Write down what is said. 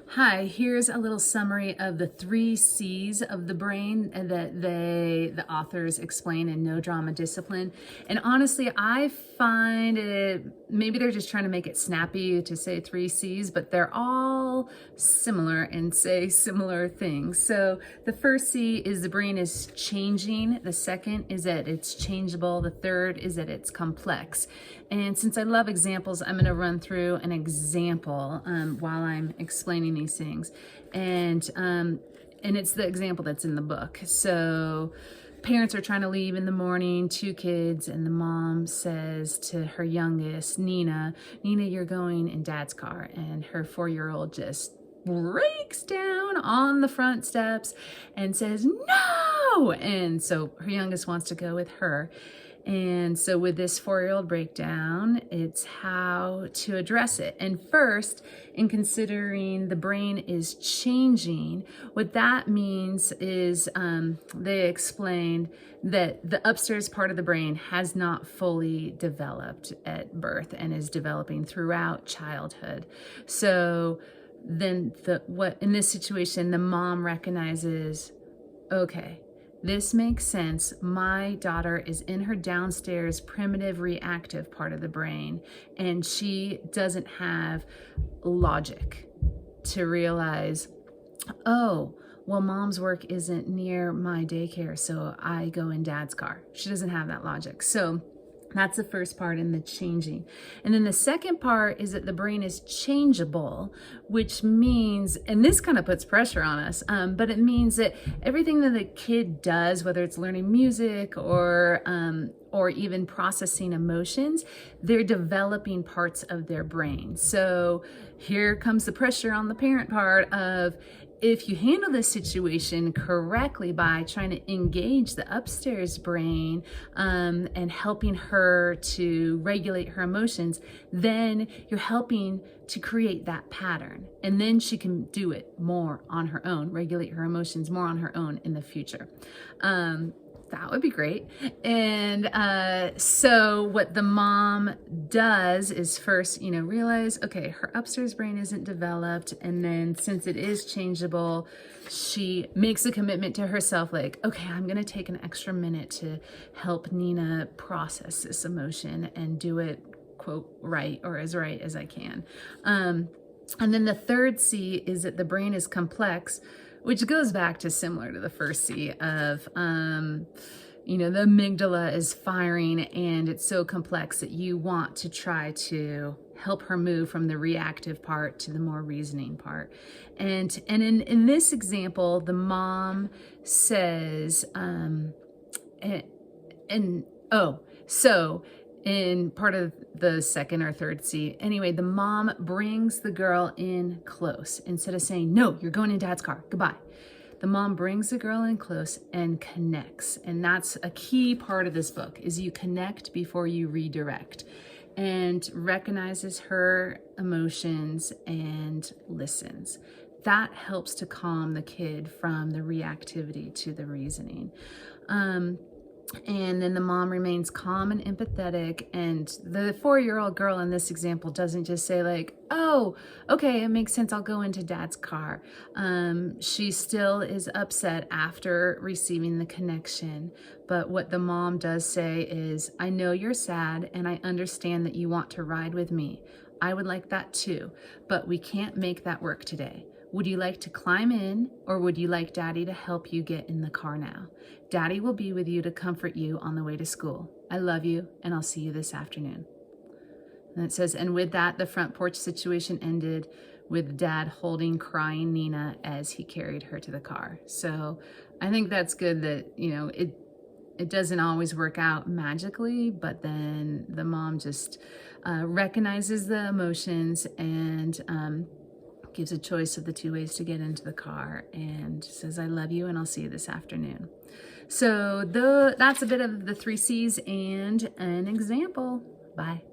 Hi, here's a little summary of the 3 C's of the brain that the authors explain in No Drama Discipline. And honestly, I find it, maybe they're just trying to make it snappy to say 3 C's, but they're all similar and say similar things. So the first C is the brain is changing. The second is that it's changeable. The third is that it's complex. And since I love examples, I'm going to run through an example while I'm explaining these things. And it's the example that's in the book. So parents are trying to leave in the morning, 2 kids, and the mom says to her youngest, Nina, you're going in Dad's car. And her 4-year-old just breaks down on the front steps and says, no! And so her youngest wants to go with her. And so with this 4-year-old breakdown, it's how to address it. And first, in considering the brain is changing, what that means is they explained that the upstairs part of the brain has not fully developed at birth and is developing throughout childhood. So then in this situation, the mom recognizes, okay, this makes sense. My daughter is in her downstairs primitive reactive part of the brain, and she doesn't have logic to realize, oh, well, mom's work isn't near my daycare, so I go in Dad's car. She doesn't have that logic. So that's the first part in the changing. And then the second part is that the brain is changeable, which means, and this kind of puts pressure on us, but it means that everything that the kid does, whether it's learning music or even processing emotions, they're developing parts of their brain. So here comes the pressure on the parent part of, if you handle this situation correctly by trying to engage the upstairs brain and helping her to regulate her emotions, then you're helping to create that pattern. And then she can do it more on her own, regulate her emotions more on her own in the future. That would be great. And so what the mom does is first, realize, okay, her upstairs brain isn't developed. And then since it is changeable, she makes a commitment to herself, like, okay, I'm going to take an extra minute to help Nina process this emotion and do it, quote, right, or as right as I can. And then the third C is that the brain is complex, which goes back to similar to the first C of, the amygdala is firing and it's so complex that you want to try to help her move from the reactive part to the more reasoning part. And in this example, the mom says, in part of the second or third C, anyway, the mom brings the girl in close. Instead of saying, no, you're going in Dad's car, goodbye. The mom brings the girl in close and connects. And that's a key part of this book, is you connect before you redirect, and recognizes her emotions and listens. That helps to calm the kid from the reactivity to the reasoning. And then the mom remains calm and empathetic. And the 4-year-old girl in this example doesn't just say like, oh, okay, it makes sense, I'll go into Dad's car. She still is upset after receiving the connection. But what the mom does say is, I know you're sad and I understand that you want to ride with me. I would like that too, but we can't make that work today. Would you like to climb in, or would you like Daddy to help you get in the car now? Daddy will be with you to comfort you on the way to school. I love you, and I'll see you this afternoon. And it says, and with that, the front porch situation ended with Dad holding crying Nina as he carried her to the car. So I think that's good that, it doesn't always work out magically, but then the mom just recognizes the emotions and gives a choice of the 2 ways to get into the car and says, I love you and I'll see you this afternoon. So that's a bit of the 3 C's and an example. Bye.